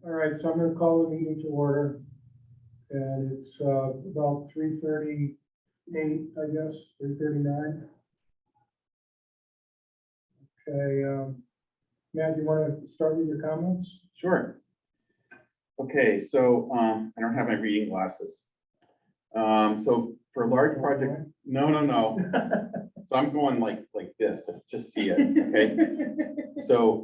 All right, so I'm going to call the meeting to order, and it's about 3:38, I guess, 3:39. Okay, Matt, you want to start with your comments? Sure. Okay, so I don't have my reading glasses. So for a large project, no. So I'm going like this to just see it. Okay. So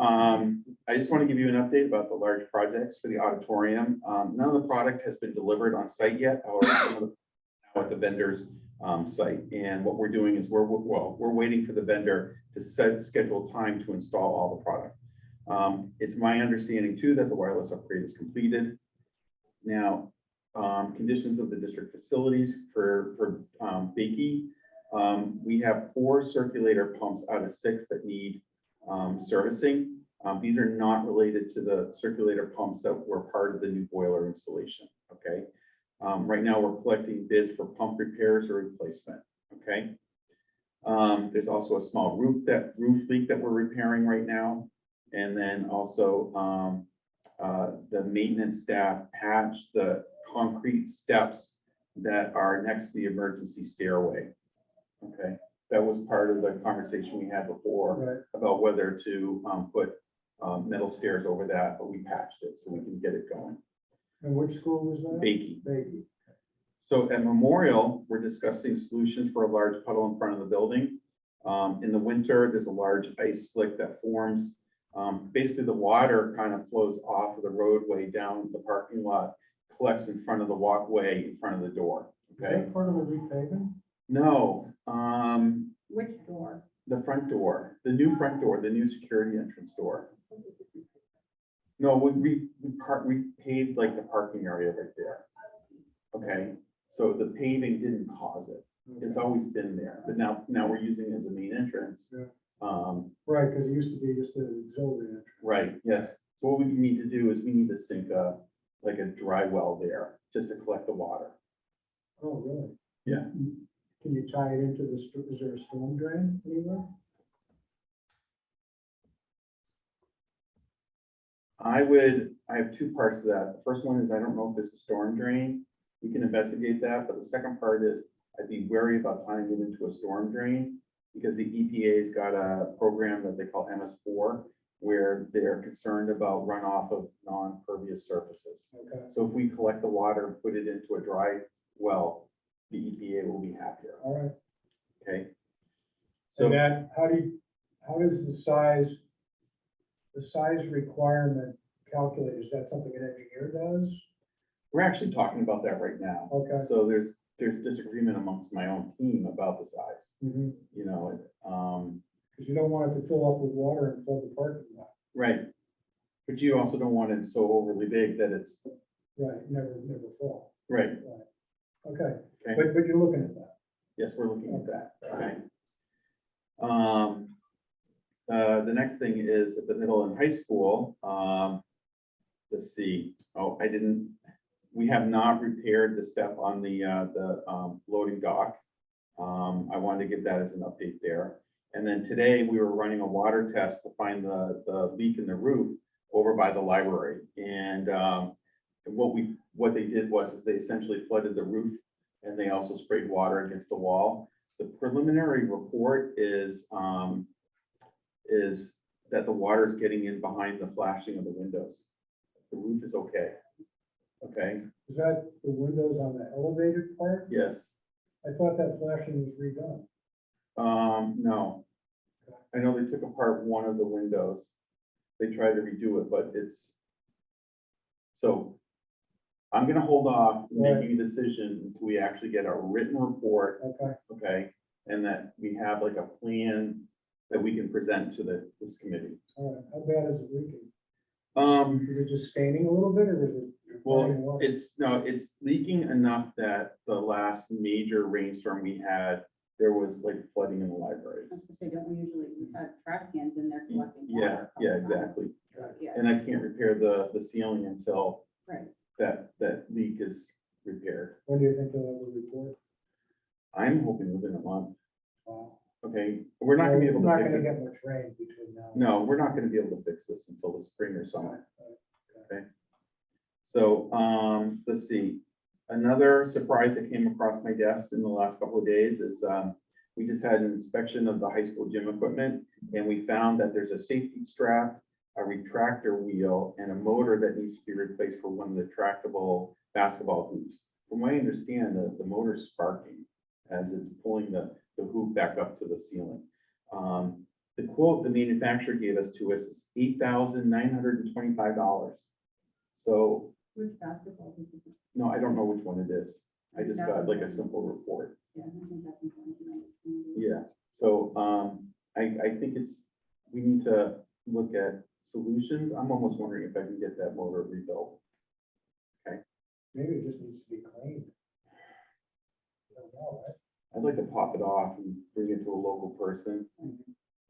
I just want to give you an update about the large projects for the auditorium. None of the product has been delivered on site yet, however, now at the vendor's site. And what we're doing is we're waiting for the vendor to schedule time to install all the product. It's my understanding too that the wireless upgrade is completed. Now, conditions of the district facilities for Bakey. We have 4 circulator pumps out of 6 that need servicing. These are not related to the circulator pumps that were part of the new boiler installation. Okay. Right now we're collecting bids for pump repairs or replacement. Okay. There's also a small roof leak that we're repairing right now. And then also the maintenance staff patched the concrete steps that are next to the emergency stairway. Okay, that was part of the conversation we had before about whether to put metal stairs over that, but we patched it so we can get it going. And which school was that? Bakey. Bakey. So at Memorial, we're discussing solutions for a large puddle in front of the building. In the winter, there's a large ice slick that forms. Basically, the water kind of flows off of the roadway down the parking lot, collects in front of the walkway in front of the door. Okay. Is that part of the repaving? No. Which door? The front door, the new front door, the new security entrance door. No, we paved like the parking area right there. Okay, so the paving didn't cause it. It's always been there, but now we're using it as a main entrance. Yeah. Right, because it used to be just an auxiliary entrance. Right, yes. So what we need to do is we need to sink like a dry well there just to collect the water. Oh, really? Yeah. Can you tie it into the, is there a storm drain anywhere? I have 2 parts to that. The first one is I don't know if there's a storm drain. We can investigate that, but the second part is I'd be wary about tying it into a storm drain because the EPA's got a program that they call MS4 where they're concerned about runoff of non-pervious surfaces. Okay. So if we collect the water and put it into a dry well, the EPA will be happier. All right. Okay. So So Matt, how does the size requirement calculated? Is that something an engineer does? we're actually talking about that right now. Okay. So there's disagreement amongst my own team about the size. Mhm. You know, Because you don't want it to fill up with water and flood the parking lot. right. But you also don't want it so overly big that it's Right, never fall. right. Okay, Okay. but you're looking at that. Yes, we're looking at that. Okay. The next thing is at the middle and high school. Let's see. Oh, we have not repaired the step on the loading dock. I wanted to give that as an update there. And then today we were running a water test to find the leak in the roof over by the library. And what they did was they essentially flooded the roof and they also sprayed water against the wall. The preliminary report is that the water is getting in behind the flashing of the windows. The roof is okay. Okay. Is that the windows on the elevated part? Yes. I thought that flashing was redone. No. I know they took apart one of the windows. They tried to redo it, but so I'm gonna hold off making a decision until we actually get a written report. Okay. Okay, and that we have like a plan that we can present to this committee. All right, how bad is it leaking? Is it just staining a little bit or is it? running Well, water? it's leaking enough that the last major rainstorm we had, there was like flooding in the library. I was gonna say, don't we usually have trash cans in there collecting Yeah, water? yeah, exactly. Yeah, And I can't repair the ceiling until right. that leak is repaired. When do you think you'll have a report? I'm hoping within a month. Wow. Okay, we're not gonna be able We're to not fix gonna it. get much rain between now. No, we're not gonna be able to fix this until the spring or summer. Okay. So, let's see. Another surprise that came across my desk in the last couple of days is, we just had an inspection of the high school gym equipment, and we found that there's a safety strap, a retractor wheel, and a motor that needs to be replaced for one of the retractable basketball hoops. From what I understand, the motor's sparking as it's pulling the hoop back up to the ceiling. The quote the manufacturer gave us is $8,925. So, Which basketball? Did you- no, I don't know which one it is. I just got like a simple report. Yeah, I think that's important to know. Yeah, so, I think we need to look at solutions. I'm almost wondering if I can get that motor rebuilt. Maybe it just needs to be cleaned. I don't know, right? I'd like to pop it off and bring it to a local person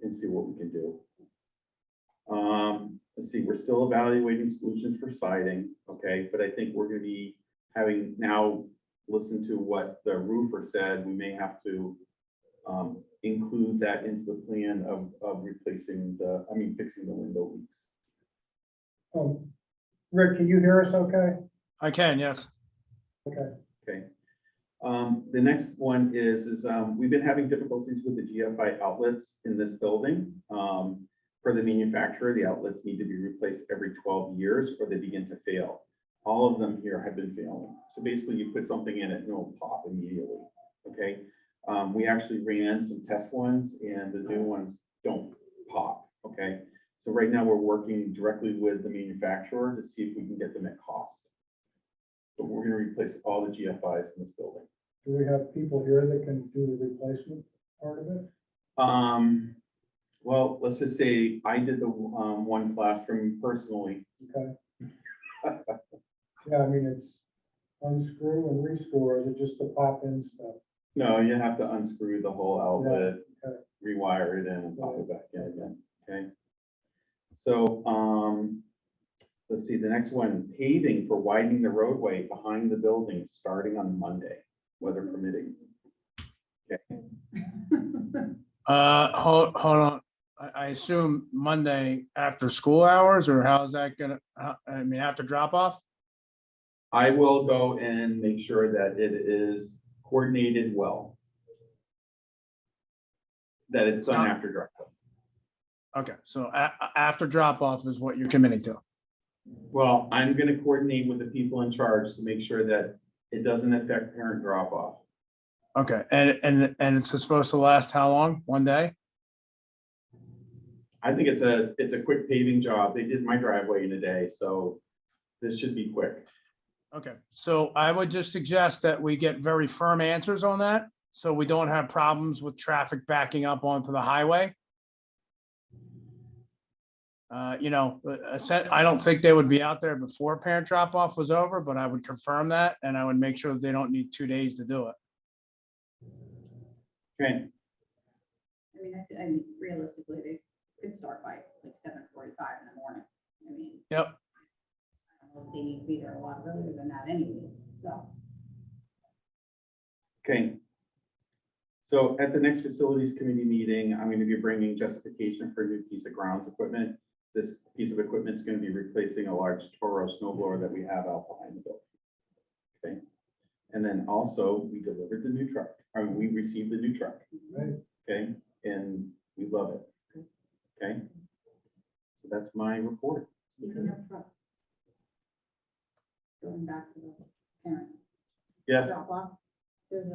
and see what we can do. Let's see, we're still evaluating solutions for siding, okay, but I think we're gonna be having now listened to what the roofer said. We may have to include that into the plan of replacing fixing the window leaks. Rick, can you hear us okay? I can, yes. Okay. Okay. The next one is we've been having difficulties with the GFI outlets in this building. For the manufacturer, the outlets need to be replaced every 12 years or they begin to fail. All of them here have been failing. So basically you put something in it and it'll pop immediately, okay? We actually ran some test ones and the new ones don't pop, okay? So right now we're working directly with the manufacturer to see if we can get them at cost. But we're gonna replace all the GFIs in this building. Do we have people here that can do the replacement part of it? Well, let's just say I did the one classroom personally. Okay. Yeah, I mean, it's unscrew and rescrew, or is it just the pop in stuff? No, you have to unscrew the whole outlet, okay. rewire it in and pop it back in again, okay? So, let's see, the next one, paving for widening the roadway behind the building starting on Monday, weather permitting. Okay, Hold on. I assume Monday after school hours, or how's that gonna, after drop off? I will go and make sure that it is coordinated well. That it's done after drop off. Okay, so after drop off is what you're committing to. Well, I'm gonna coordinate with the people in charge to make sure that it doesn't affect parent drop off. Okay, and it's supposed to last how long? One day? I think it's a quick paving job. They did my driveway in a day, so this should be quick. Okay, so I would just suggest that we get very firm answers on that, so we don't have problems with traffic backing up onto the highway. I don't think they would be out there before parent drop off was over, but I would confirm that and I would make sure that they don't need 2 days to do it. Okay, I mean, realistically, they could start by like 7:45 in the morning. I mean, Yep. I don't know if they need to be there a lot earlier than that anyways, so. okay. So at the next facilities committee meeting, I'm gonna be bringing justification for a new piece of grounds equipment. This piece of equipment is gonna be replacing a large Toro snow blower that we have out behind the building. Okay, and then also we delivered the new truck, we received the new truck, Right. okay, and we love it. Okay, so that's my report. Speaking of trucks. Going back to the parent Yes, drop off, there's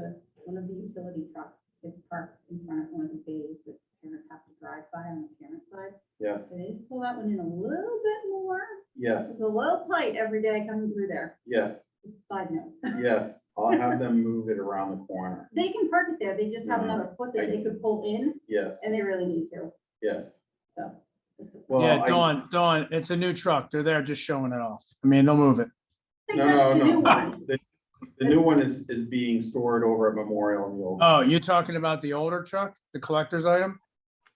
one of the utility trucks, it's parked in front of one of the bays that parents have to drive by on the parent side. yes, So they just pull that one in a little bit more. yes, It's a little tight every day coming through there. yes, Just a side note. yes. I'll have them move it around the corner. They can park it there. They just have No, another foot that they could pull in Yes, and they really need to. yes. So. Well, Yeah, I- Dawn, it's a new truck. They're there just showing it off. They'll move it. I think No, that's no, the new no. one. The new one is being stored over at Memorial in the old. Oh, you're talking about the older truck, the collector's item?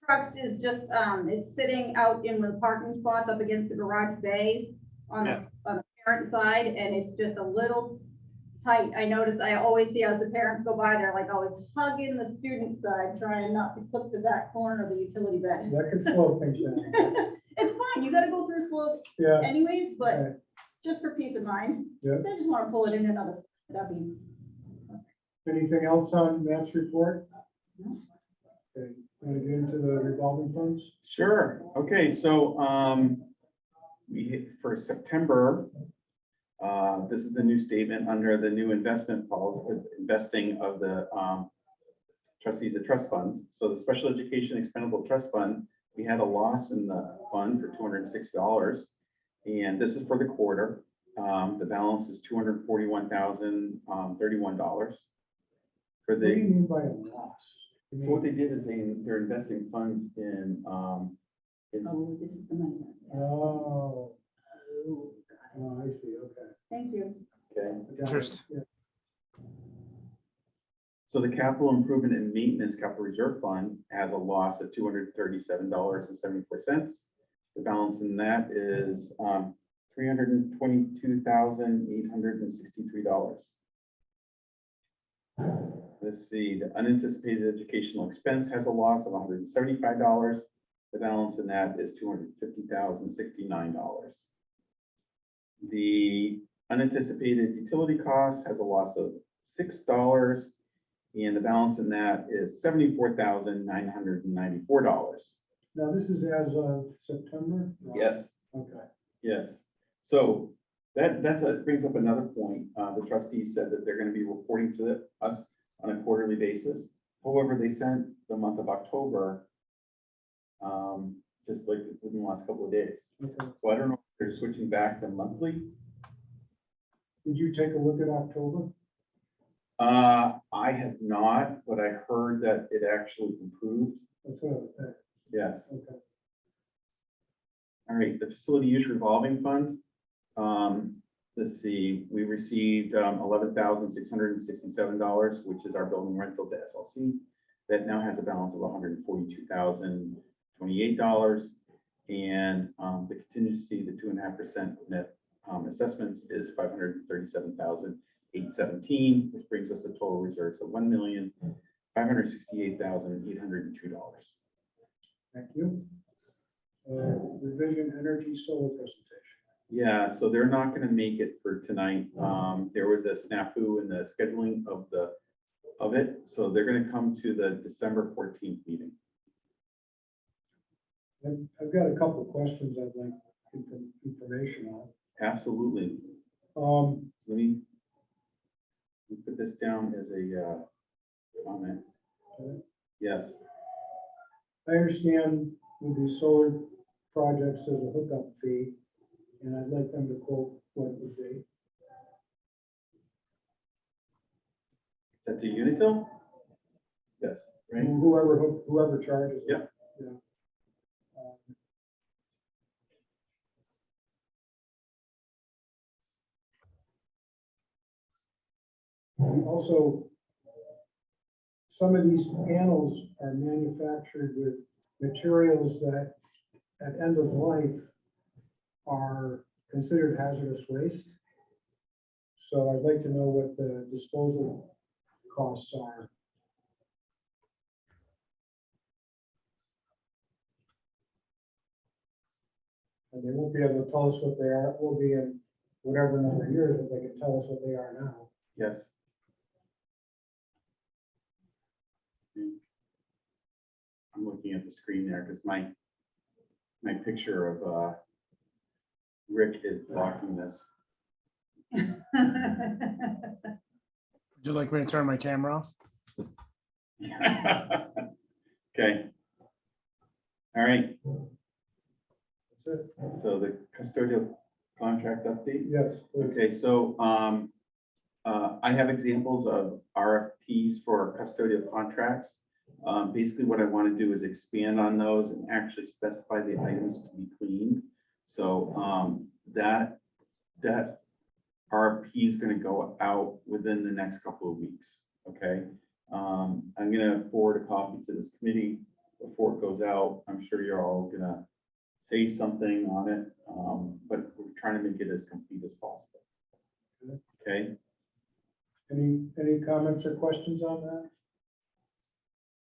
Trucks is just, it's sitting out in the parking spots up against the garage bays on Yeah. the parent side, and it's just a little tight. I notice, I always see as the parents go by, they're like always hugging the student side, trying not to clip the back corner of the utility bed. That could slow things down. It's fine, you gotta go through slow Yeah. anyways, but Okay. just for peace of mind. Yeah. They just want to pull it in another, that'd be. Anything else on Matt's report? No. Okay, want to get into the revolving funds? Sure. Okay, so we hit for September. This is the new statement under the new investment policy, investing of the trustees of trust funds. So the Special Education Expendable Trust Fund, we had a loss in the fund for $206. And this is for the quarter. The balance is $241,031. For What do you the, mean by a loss? You so what mean- they did is they're investing funds in Oh, this is the money. Oh, I see, okay. Thank you. okay. I got it, Interest. yeah. So the capital improvement and maintenance capital reserve fund has a loss of $237.74. The balance in that is $322,863. Let's see, the unanticipated educational expense has a loss of $175. The balance in that is $250,069. The unanticipated utility cost has a loss of $6. And the balance in that is $74,994. Now, this is as of September? Yes, Okay. yes. So that brings up another point. The trustees said that they're going to be reporting to us on a quarterly basis. However, they sent the month of October just like within the last couple of days. Okay. So I don't know if they're switching back to monthly. Did you take a look at October? I have not, but I heard that it actually improved. That's what I would think. Yes. Okay. All right, the facility use revolving fund. Let's see, we received $11,667, which is our building rental to SLC. That now has a balance of $142,028. And the contingency, the 2.5% net assessments is $537,817, which brings us to total reserves of $1,568,802. Thank you. Revision Energy Solar presentation. Yeah, so they're not gonna make it for tonight. There was a snafu in the scheduling of it, so they're gonna come to the December 14th meeting. I've got a couple of questions I'd like information Absolutely. on. Let me put this down as a comment. Yes, I understand with these solar projects, there's a hookup fee, and I'd like them to quote what it would be. is that to Unitil? Yes, right? Whoever charges. it. Yep. Yeah. Also, some of these panels are manufactured with materials that at end of life are considered hazardous waste. So I'd like to know what the disposal costs are. And they won't be able to tell us what they are. It will be in whatever number of years, but they can tell us what they are now. Yes. I'm looking at the screen there because my picture of Rick is blocking this. Would you like me to turn my camera off? Okay. All right, That's it. so the custodial contract update. Yes. please. Okay, so I have examples of RFPs for custodial contracts. Basically, what I want to do is expand on those and actually specify the items to be cleaned. So that RFP is going to go out within the next couple of weeks. Okay, I'm going to forward a copy to this committee before it goes out. I'm sure you're all going to say something on it, but we're trying to make it as complete as possible. Okay. Any comments or questions on that?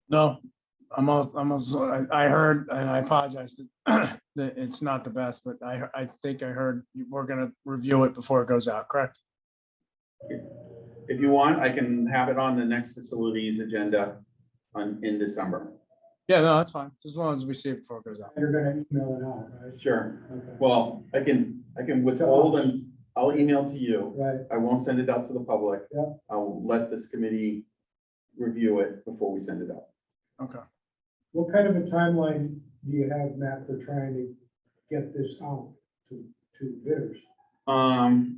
No, I heard, and I apologize, that that it's not the best, but I think I heard we're gonna review it before it goes out, correct? If you want, I can have it on the next facilities agenda in December. Yeah, no, that's fine, as long as we see it before it goes out. You're gonna email it out, right? Sure. Okay. Well, I can withhold and I'll email to you. Right, I won't send it out to the public. Yep. I'll let this committee review it before we send it out. Okay. what kind of a timeline do you have, Matt, for trying to get this out to bidders?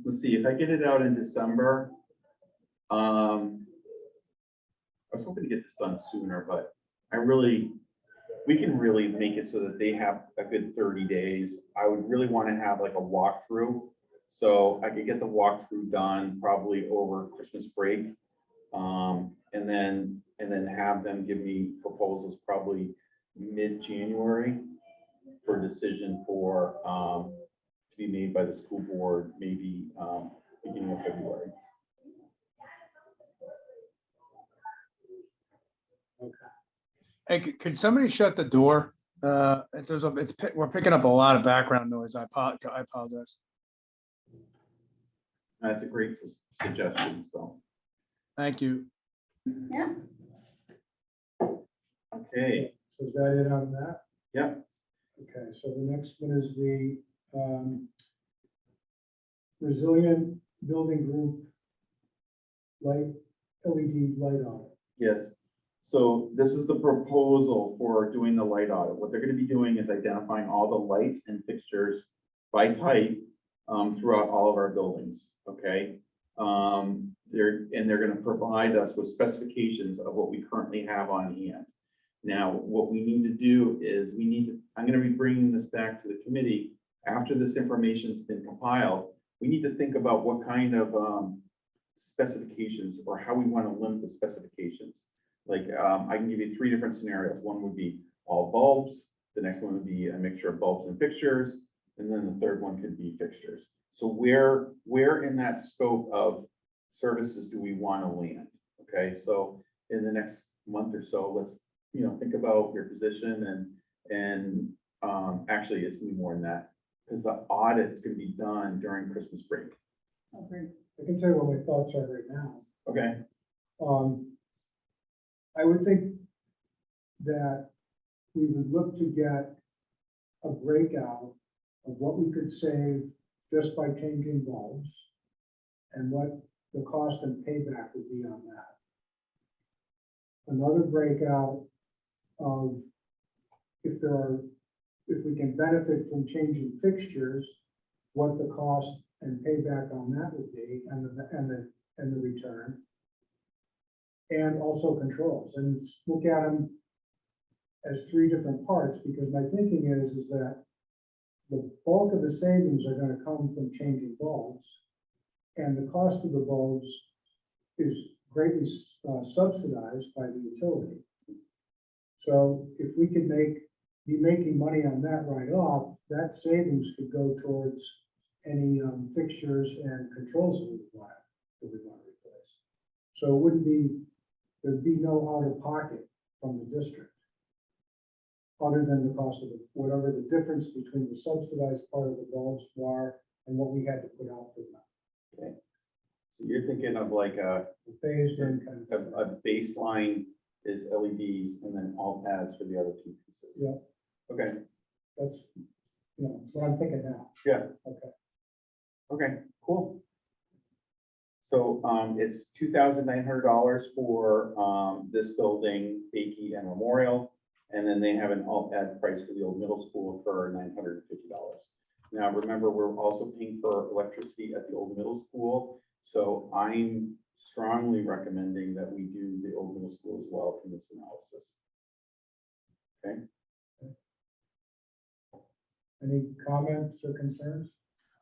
Let's see, if I get it out in December, I was hoping to get this done sooner, but we can really make it so that they have a good 30 days. I would really want to have like a walkthrough. So I could get the walkthrough done probably over Christmas break. And then have them give me proposals probably mid-January for a decision for, to be made by the school board, maybe, beginning of February. Hey, could somebody shut the door? If there's we're picking up a lot of background noise. I apologize. That's a great suggestion, so. Thank you. Yeah. Okay, So is that it on that? Yep. Okay, so the next one is the resilient building group light, LED light audit. yes. So this is the proposal for doing the light audit. What they're gonna be doing is identifying all the lights and fixtures by type throughout all of our buildings, okay? They're gonna provide us with specifications of what we currently have on hand. Now, what we need to do is I'm gonna be bringing this back to the committee after this information's been compiled. We need to think about what kind of specifications or how we want to limit the specifications. Like, I can give you 3 different scenarios. One would be all bulbs. The next one would be a mixture of bulbs and fixtures. And then the third one could be fixtures. So where in that scope of services do we want to land? Okay, so in the next month or so, let's, think about your position and actually it's gonna be more than that because the audit is going to be done during Christmas break. Okay. I can tell you what my thoughts are right now. Okay, I would think that we would look to get a breakout of what we could save just by changing bulbs and what the cost and payback would be on that. Another breakout of if we can benefit from changing fixtures, what the cost and payback on that would be and the return. And also controls, and look at them as 3 different parts, because my thinking is that the bulk of the savings are going to come from changing bulbs, and the cost of the bulbs is greatly subsidized by the utility. So if we could be making money on that right off, that savings could go towards any fixtures and controls that we want to replace. So it wouldn't be. There'd be no out of pocket from the district, other than the cost of whatever the difference between the subsidized part of the bulbs were and what we had to put out for them. okay. So you're thinking of like The phased in kind of. a baseline is LEDs and then all pads for the other 2 pieces. Yeah. Okay, That's, what I'm thinking now. yeah, Okay. okay, cool. So it's $2,900 for this building, Bakey and Memorial, and then they have an alt ad price for the old middle school for $950. Now, remember, we're also paying for electricity at the old middle school, so I'm strongly recommending that we do the old middle school as well in this analysis. Okay. Any comments or concerns?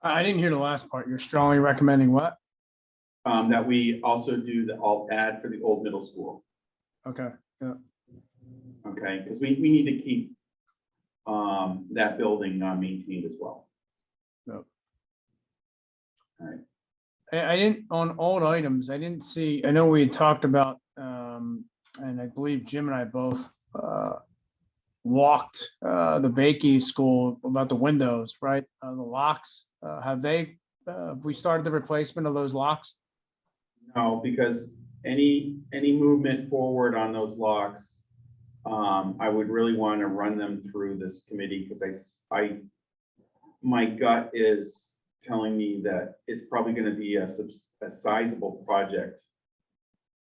I didn't hear the last part. You're strongly recommending what? That we also do the alt ad for the old middle school. Okay, yeah. Okay, because we need to keep that building maintained as well. Yep. All right. I didn't, on old items, I didn't see, I know we had talked about, and I believe Jim and I both walked the Bakey school about the windows, right? The locks, have we started the replacement of those locks? No, because any movement forward on those locks, I would really want to run them through this committee, because my gut is telling me that it's probably going to be a sizable project.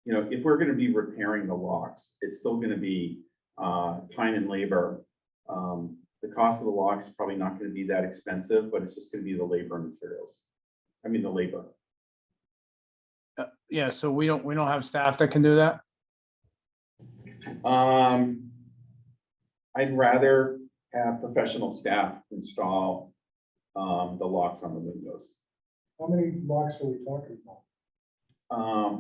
You know, if we're going to be repairing the locks, it's still going to be time and labor. The cost of the lock is probably not going to be that expensive, but it's just going to be the labor and materials. I mean, the labor. Yeah, so we don't have staff that can do that. I'd rather have professional staff install the locks on the windows. How many locks are we talking about?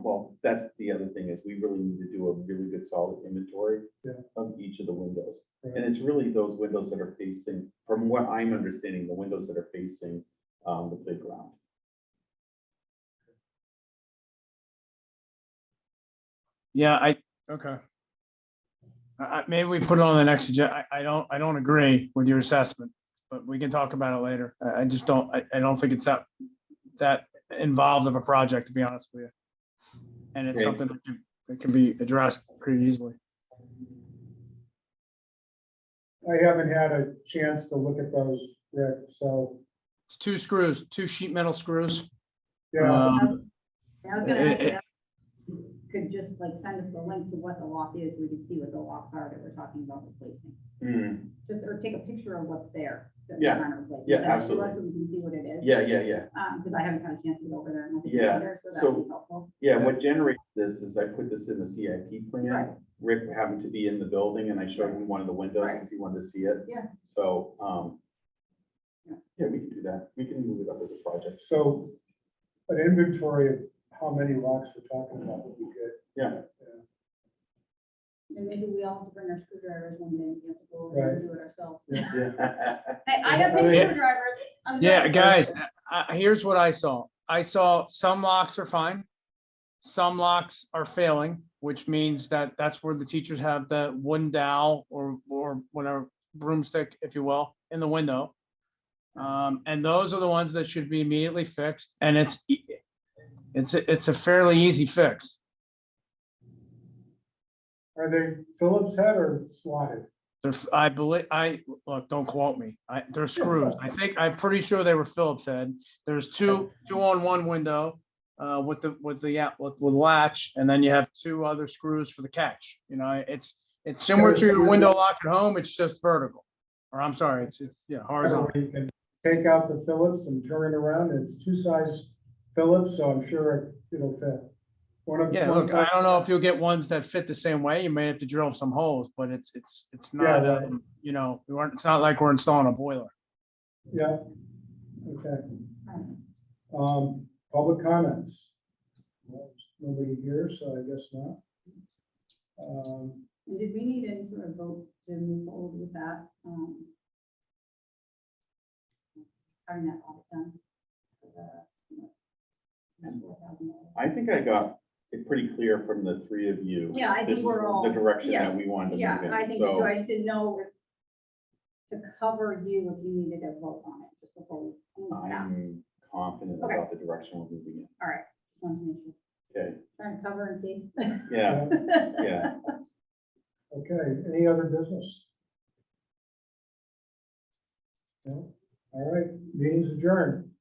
Well, that's the other thing, is we really need to do a really good solid inventory Yeah. of each of the windows. Right. And it's really those windows that are facing, from what I'm understanding, the windows that are facing the playground. Yeah, okay. Maybe we put it on the next agenda. I don't agree with your assessment, but we can talk about it later. I just don't, I don't think it's that involved of a project, to be honest with you. And it's Okay. something that can be addressed pretty easily. I haven't had a chance to look at those, Rick, so, It's two screws, two sheet metal screws. yeah, I was gonna ask It- you, could just like send us the link to what the lock is, so we can see what the locks are that we're talking about replacing. Just, or take a picture of what's there. that we're Yeah. trying to replace. Yeah, Send it to us absolutely. So we can see what it is. Yeah. Because I haven't had a chance to go over there and look at Yeah, it either, so so- that would be helpful. Yeah, what generated this is I put this in the CIP Right. plan. Rick happened to be in the building and I showed him one of the windows Right. because he wanted to see it. Yeah. So, Yeah. yeah, we can do that. We can move it up as a project. so an inventory of how many locks we're talking about would be good. Yeah. And maybe we all have to bring our screwdrivers one day and have to go over and do it ourselves. Yeah. Hey, I got big Yeah. screwdrivers. I'm Yeah, good. guys, here's what I saw. I saw some locks are fine. Some locks are failing, which means that that's where the teachers have the wooden dowel or whatever broomstick, if you will, in the window. And those are the ones that should be immediately fixed. And it's a fairly easy fix. Are they Phillips head or slotted? I believe, look, don't quote me. They're screws. I'm pretty sure they were Phillips head. There's two on one window, with latch, and then you have two other screws for the catch. You know, it's similar to your window lock at home. It's just vertical, or I'm sorry, it's horizontal. You can take out the Phillips and turn it around. It's two size Phillips, so I'm sure it'll fit. Yeah, look, I don't know if you'll get ones that fit the same way. You may have to drill some holes, but it's not, Yeah, right. it's not like we're installing a boiler. Yeah, okay. Public comments. Well, there's nobody here, so I guess not. And did we need any sort of vote to move forward with that? Having that audit done? For the, $4,000. I think I got it pretty clear from the three of you. Yeah, I think This we're is all- the direction yeah, that we wanted to Yeah, move in. I think so. So, I just didn't know to cover you if you needed a vote on it just before we move past. I'm confident Okay. about the direction we're moving in. All right. Just wanted to make sure. Okay, Trying to cover in case. yeah, yeah. Okay, any other business? No? All right, meeting's adjourned.